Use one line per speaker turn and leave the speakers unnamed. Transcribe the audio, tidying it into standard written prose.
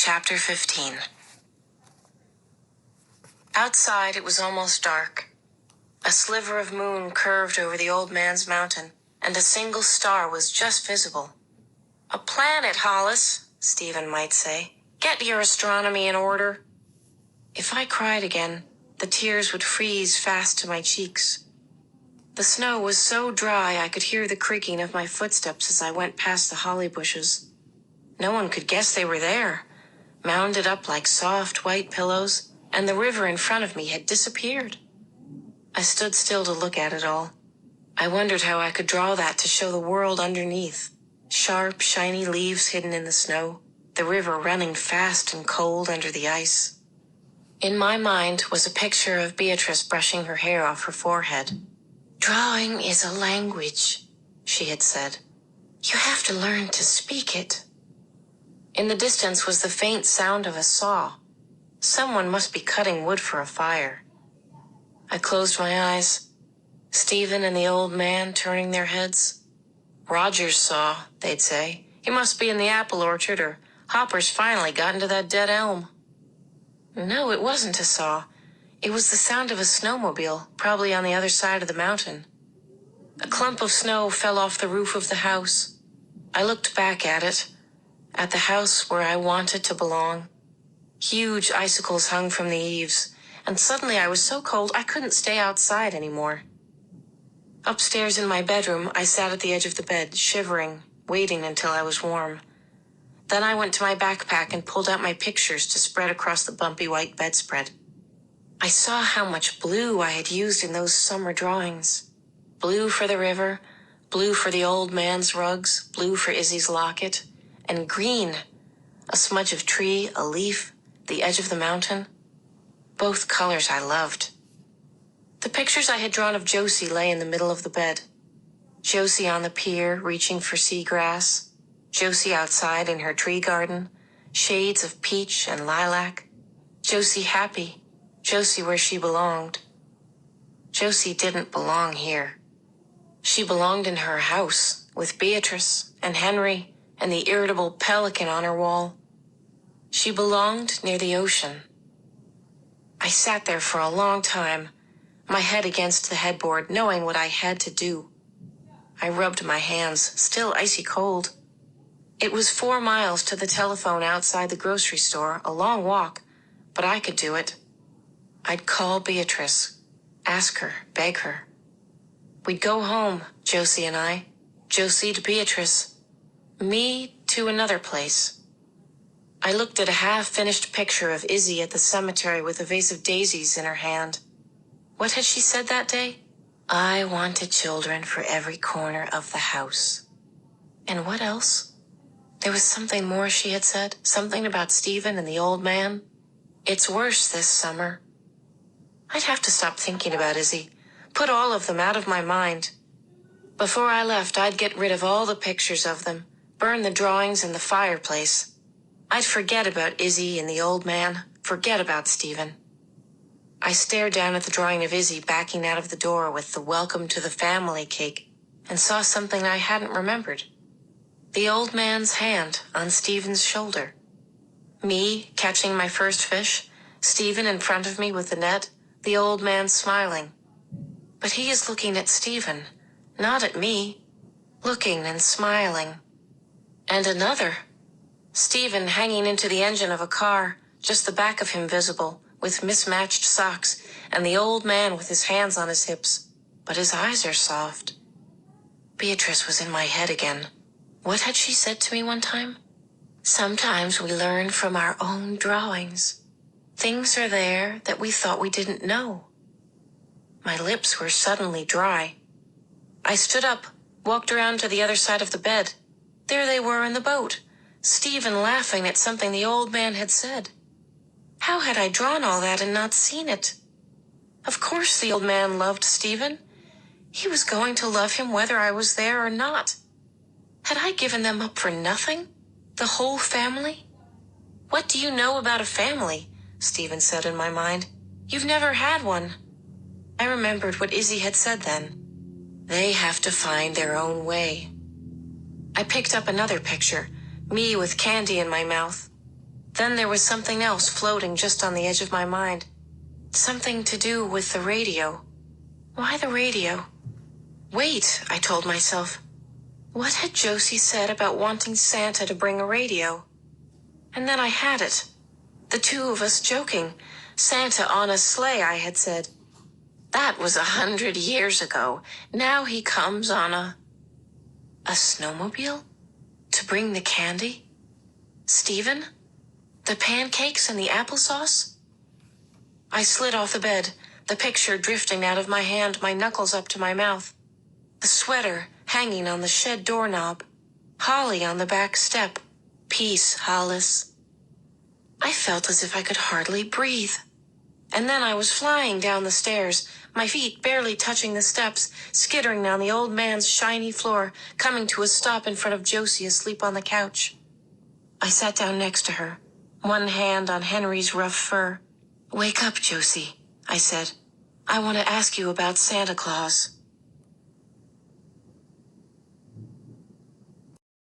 Chapter 15. Outside, it was almost dark. A sliver of moon curved over the old man's mountain, and a single star was just visible. "A planet, Hollis," Stephen might say. "Get your astronomy in order." If I cried again, the tears would freeze fast to my cheeks. The snow was so dry I could hear the creaking of my footsteps as I went past the holly bushes. No one could guess they were there, mounded up like soft white pillows, and the river in front of me had disappeared. I stood still to look at it all. I wondered how I could draw that to show the world underneath. Sharp, shiny leaves hidden in the snow, the river running fast and cold under the ice. In my mind was a picture of Beatrice brushing her hair off her forehead. "Drawing is a language," she had said. "You have to learn to speak it." In the distance was the faint sound of a saw. Someone must be cutting wood for a fire. I closed my eyes. Stephen and the old man turning their heads. "Roger's saw," they'd say. "He must be in the apple orchard, or Hopper's finally gotten to that dead elm." No, it wasn't a saw. It was the sound of a snowmobile, probably on the other side of the mountain. A clump of snow fell off the roof of the house. I looked back at it, at the house where I wanted to belong. Huge icicles hung from the eaves, and suddenly I was so cold I couldn't stay outside anymore. Upstairs in my bedroom, I sat at the edge of the bed, shivering, waiting until I was warm. Then I went to my backpack and pulled out my pictures to spread across the bumpy white bedspread. I saw how much blue I had used in those summer drawings. Blue for the river, blue for the old man's rugs, blue for Izzy's locket, and green, a smudge of tree, a leaf, the edge of the mountain. Both colors I loved. The pictures I had drawn of Josie lay in the middle of the bed. Josie on the pier, reaching for seagrass. Josie outside in her tree garden, shades of peach and lilac. Josie happy. Josie where she belonged. Josie didn't belong here. She belonged in her house, with Beatrice and Henry and the irritable pelican on her wall. She belonged near the ocean. I sat there for a long time, my head against the headboard, knowing what I had to do. I rubbed my hands, still icy cold. It was 4 miles to the telephone outside the grocery store, a long walk, but I could do it. I'd call Beatrice, ask her, beg her. We'd go home, Josie and I. Josie to Beatrice. Me to another place. I looked at a half-finished picture of Izzy at the cemetery with a vase of daisies in her hand. What had she said that day? "I wanted children for every corner of the house." And what else? There was something more she had said, something about Stephen and the old man. "It's worse this summer." I'd have to stop thinking about Izzy, put all of them out of my mind. Before I left, I'd get rid of all the pictures of them, burn the drawings in the fireplace. I'd forget about Izzy and the old man, forget about Stephen. I stared down at the drawing of Izzy backing out of the door with the welcome to the family cake, and saw something I hadn't remembered. The old man's hand on Stephen's shoulder. Me catching my first fish, Stephen in front of me with the net, the old man smiling. But he is looking at Stephen, not at me, looking and smiling. And another. Stephen hanging into the engine of a car, just the back of him visible, with mismatched socks, and the old man with his hands on his hips, but his eyes are soft. Beatrice was in my head again. What had she said to me one time? "Sometimes we learn from our own drawings. Things are there that we thought we didn't know." My lips were suddenly dry. I stood up, walked around to the other side of the bed. There they were in the boat, Stephen laughing at something the old man had said. How had I drawn all that and not seen it? Of course the old man loved Stephen. He was going to love him whether I was there or not. Had I given them up for nothing? The whole family? "What do you know about a family?" Stephen said in my mind. "You've never had one." I remembered what Izzy had said then. They have to find their own way. I picked up another picture, me with candy in my mouth. Then there was something else floating just on the edge of my mind. Something to do with the radio. Why the radio? Wait, I told myself. What had Josie said about wanting Santa to bring a radio? And then I had it. The two of us joking. Santa on a sleigh, I had said. That was 100 years ago. Now he comes on a snowmobile? To bring the candy? Stephen? The pancakes and the applesauce? I slid off the bed, the picture drifting out of my hand, my knuckles up to my mouth. The sweater hanging on the shed doorknob. Holly on the back step. Peace, Hollis. I felt as if I could hardly breathe. And then I was flying down the stairs, my feet barely touching the steps, skittering down the old man's shiny floor, coming to a stop in front of Josie asleep on the couch. I sat down next to her, one hand on Henry's rough fur. Wake up, Josie, I said. I want to ask you about Santa Claus.